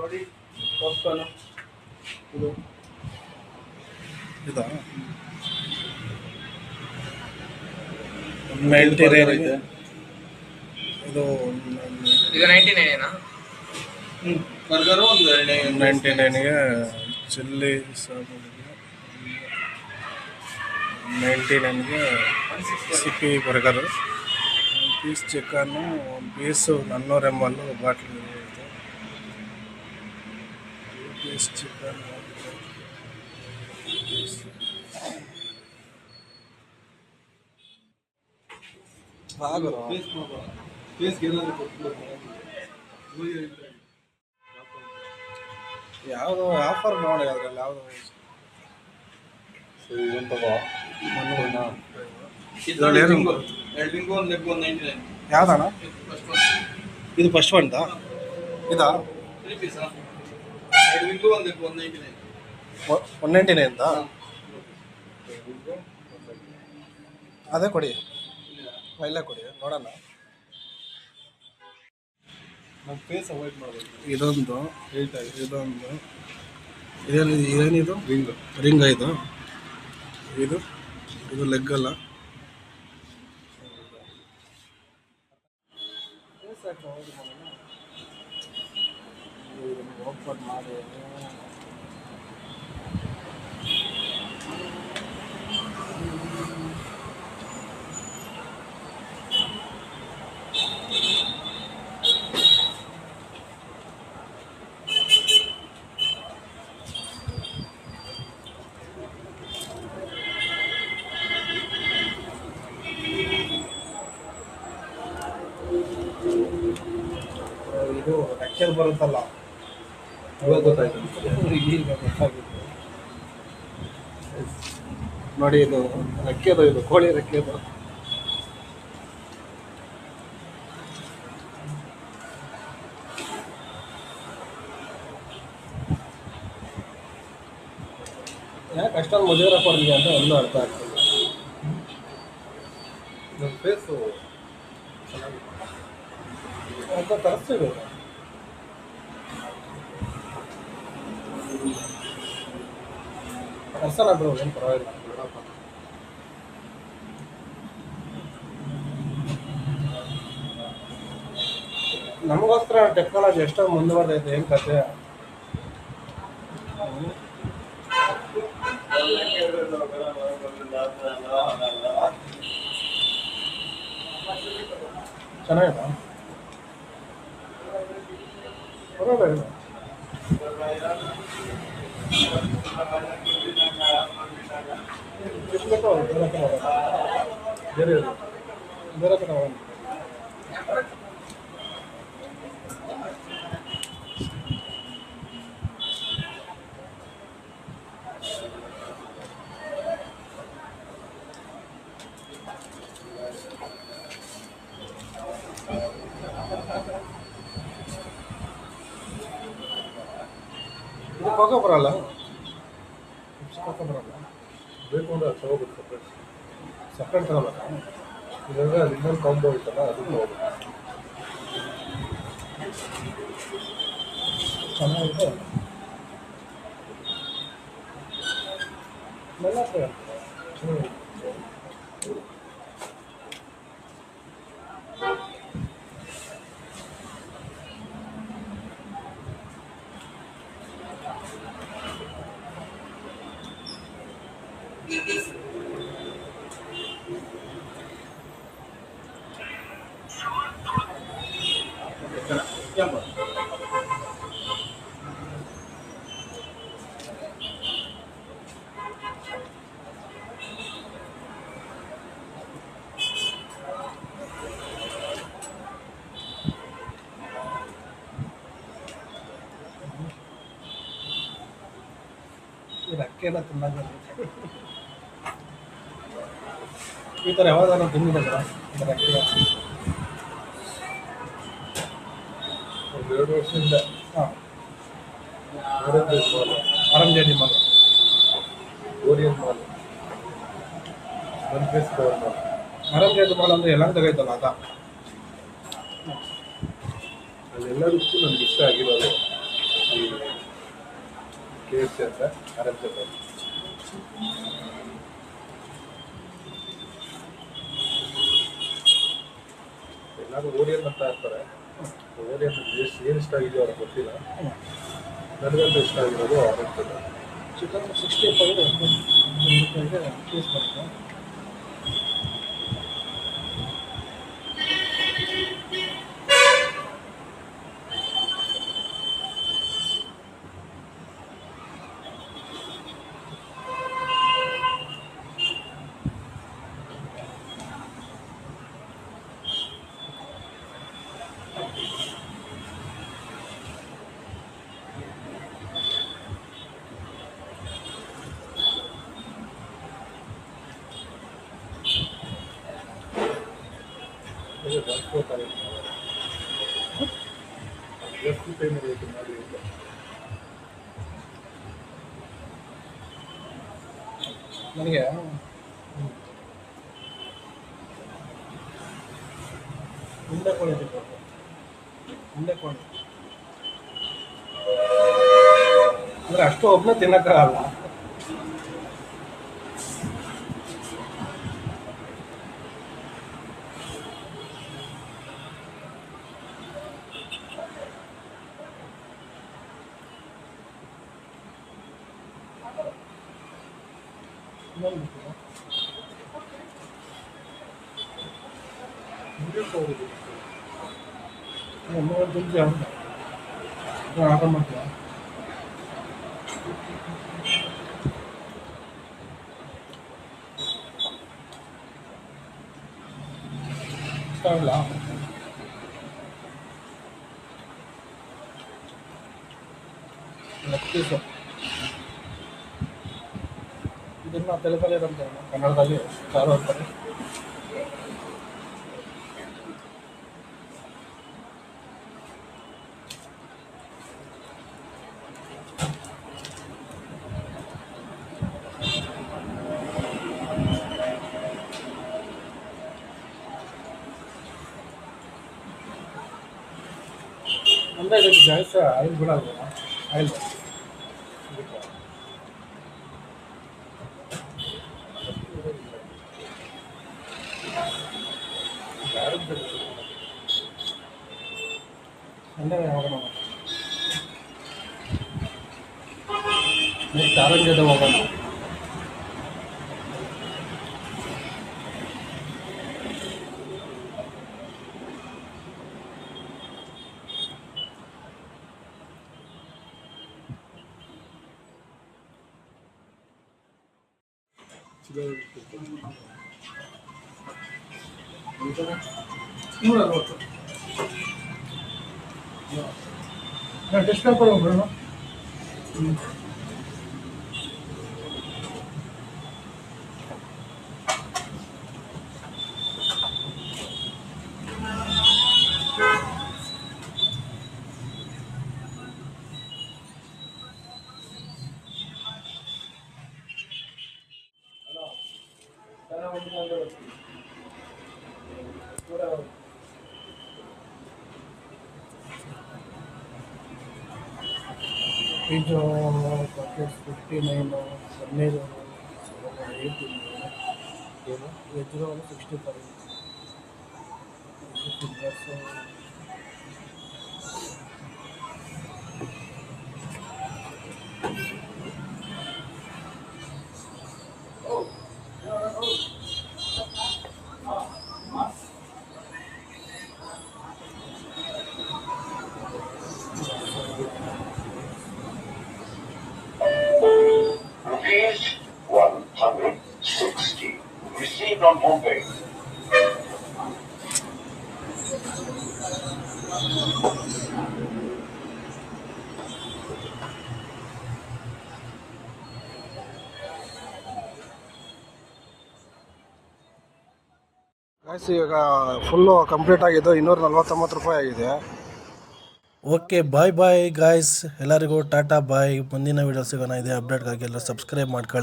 ನೋಡಿ ಪಾಪ್ಕಾರ್ನ್ ಇದು ಇದಾ 99 ಇದೆ. ಇದು ಇದು 99 ಏನಾ? ಬರ್ಗರು ಒಂದು 99ಗೆ ಚಿಲ್ಲಿ ಸಾಂಬಾರಿಗೆ 99ಗೆ CP burger, 1 piece chicken, 1 piece 400 ml ಬಾಟ್ಲಿ ಇರುತ್ತೆ. 2 ಪೀಸ್ ಚಿಕನ್, ಯಾವುದು ಆಫರ್ ನೋಡಿ ಅದ್ರಲ್ಲಿ ಯಾವುದು ಯಾವ್ದಣ್ಣ ಇದು ಫಸ್ಟ್ ಒನ್ದಾ ಇದಾ 199 ಅದೇ ಕೊಡಿ, ಇಲ್ಲ ಕೊಡಿ ನೋಡೋಣ. ಫೇಸ್ ಅವಾಯ್ಡ್ ಮಾಡಬೇಕು. ಇದೊಂದು ಇದೊಂದು ಏನಿದು ರಿಂಗ್ ಇದು ಇದು ಇದು ಲೆಗ್ ಅಲ್ಲ. ಓಪನ್ ಮಾಡಿ ಇದು ಲೆಕ್ಚರ್ ಬರುತ್ತಲ್ಲ, ಇವಾಗ ಗೊತ್ತಾಯ್ತು ಈಗ ಗೊತ್ತಾಗಿತ್ತು ನೋಡಿ. ಇದು ರೆಕ್ಕೆದು, ಇದು ಕೋಳಿ ರೆಕ್ಕೆದು. ಯಾಕೆ ಅಷ್ಟೊಂದು ಮುಜುಗರ ಕೊಡಲಿಲ್ಲ ಅಂತ ಒಂದು ಅರ್ಥ ಆಗ್ತದೆ. ನಮ್ಮ ಫೇಸು ಅಂತ ತರಿಸ್ತೀವಿ. ತರ್ಸಲ್ಲ ಬಿಡು, ಏನು ಪರವಾಗಿಲ್ಲ. ನಮಗೋಸ್ಕರ ಟೆಕ್ನಾಲಜಿ ಎಷ್ಟೊಂದು ಮುಂದುವರೆದೈತೆ, ಏನು ಕತೆ. ಚೆನ್ನಾಗಿದೆ, ಪರವಾಗಿಲ್ಲ. ಬೇರೆ ಕಡೆ ಹೋಗೋಣ. ಇದು ಪಕ್ಕ ಬರಲ್ಲ, ಪಕ್ಕ ಬರಲ್ಲ. ಬೇಕು ಅಂದರೆ ಅದು ತಗೋಬೇಕು ಸಪ್ರೇಟ್. ಸಪ್ರೇಟ್ ತಗೋಬೇಕಾ? ಇವಾಗ ಇನ್ನೊಂದು ಕಾಂಬೋ ಇತ್ತಲ್ಲ ಅದು ತಗೋಬೇಕು. ಚೆನ್ನಾಗಿದೆ. ಅಕ್ಕಿಯೆಲ್ಲ ತಿನ್ನಂಗೆ ಈ ಥರ ಯಾವ್ದಾದ್ರು ತಿಂದಿದ್ದೀರ ಅಕ್ಕಿ? ಒಂದು 2 ವರ್ಷದಿಂದ ಹಾಂ, ಆರಂಜೇಡಿ mall, Orion mall, one piece mall. ಆರಂಜೇಡಿ ಮಾಲ್ ಅಂದರೆ ಎಲ್ಲ ತೆಗೈತಲ್ಲ ಅದ. ಅದೆಲ್ಲದಕ್ಕೂ ನನಗೆ ಇಷ್ಟ ಆಗಿರೋದು ಈ KFC ಅಂತ ಆರೆಂಜ್ ಚಪಾತಿ. ಎಲ್ಲರೂ ಓರಿಯನ್ ಅಂತ ಇರ್ತಾರೆ. ಓರಿಯನ್ ಏನು ಇಷ್ಟ ಆಗಿದೆಯೋ ಅವ್ರಿಗೆ ಗೊತ್ತಿಲ್ಲ. ನನಗಂತೂ ಇಷ್ಟ ಆಗಿರೋದು ಆರೆಂಜ್ ಚಪಾತಿ. ಚಿಕನ್ 65 ರೂಪಾಯಿಗೆ ಪೀಸ್ ಬರುತ್ತೆ. ಎಷ್ಟು ಟೈಮ್ ಬೇಕು ಮಾಡಿ ಇಲ್ಲ. ನನಗೆ ಉಂಡೆ ಕೋಳಿ ಬೇಕು. ಉಂಡೆ ಕೋಳಿ ಅಂದರೆ ಅಷ್ಟು ಒಬ್ಬನೇ ತಿನ್ನೋಕ್ಕಾಗಲ್ಲ. ಆರ್ಡರ್ ಮಾಡ್ತೀರಾ? ಇಷ್ಟ ಇಲ್ಲ. ಲೆಗ್ ಪೀಸು ಇದನ್ನು ತೆಲುಗಲ್ಲಿ ಇರೋದು, ಕನ್ನಡದಲ್ಲಿ ಸಾರು ಅಂತಾರೆ. ಅಂದರೆ ಇದಕ್ಕೆ ಜಾಸ್ತಿ ಆಯಿಲ್ ಬಿಡಲ್ವ? ಆಯಿಲ್ ಸಂಡೇ ಹೋಗೋಣ. ನೆಕ್ಸ್ಟ್ ಆರೋಗ್ಯದ ಹೋಗೋಣ. ಟೆಸ್ಟ್ ಪೇಪರ್ ಹೋಗೋಣ. ಇದು packets 59, paneer 18, veg roll 65, fingers ₹160 received on home page. Guys, ಇವಾಗ ಫುಲ್ಲು ಕಂಪ್ಲೀಟ್ ಆಗಿದ್ದು 249 ರೂಪಾಯಿ ಆಗಿದೆ. ಓಕೆ, ಬಾಯ್ ಬಾಯ್ ಗಾಯ್ಸ್, ಎಲ್ಲರಿಗೂ ಟಾಟಾ ಬಾಯ್. ಮುಂದಿನ ವೀಡಿಯೋ ಸಿಗೋಣ. ಇದೆ ಅಪ್ಡೇಟ್ಗಾಗಿ ಎಲ್ಲ ಸಬ್ಸ್ಕ್ರೈಬ್ ಮಾಡ್ಕೊಳ್ಳಿ.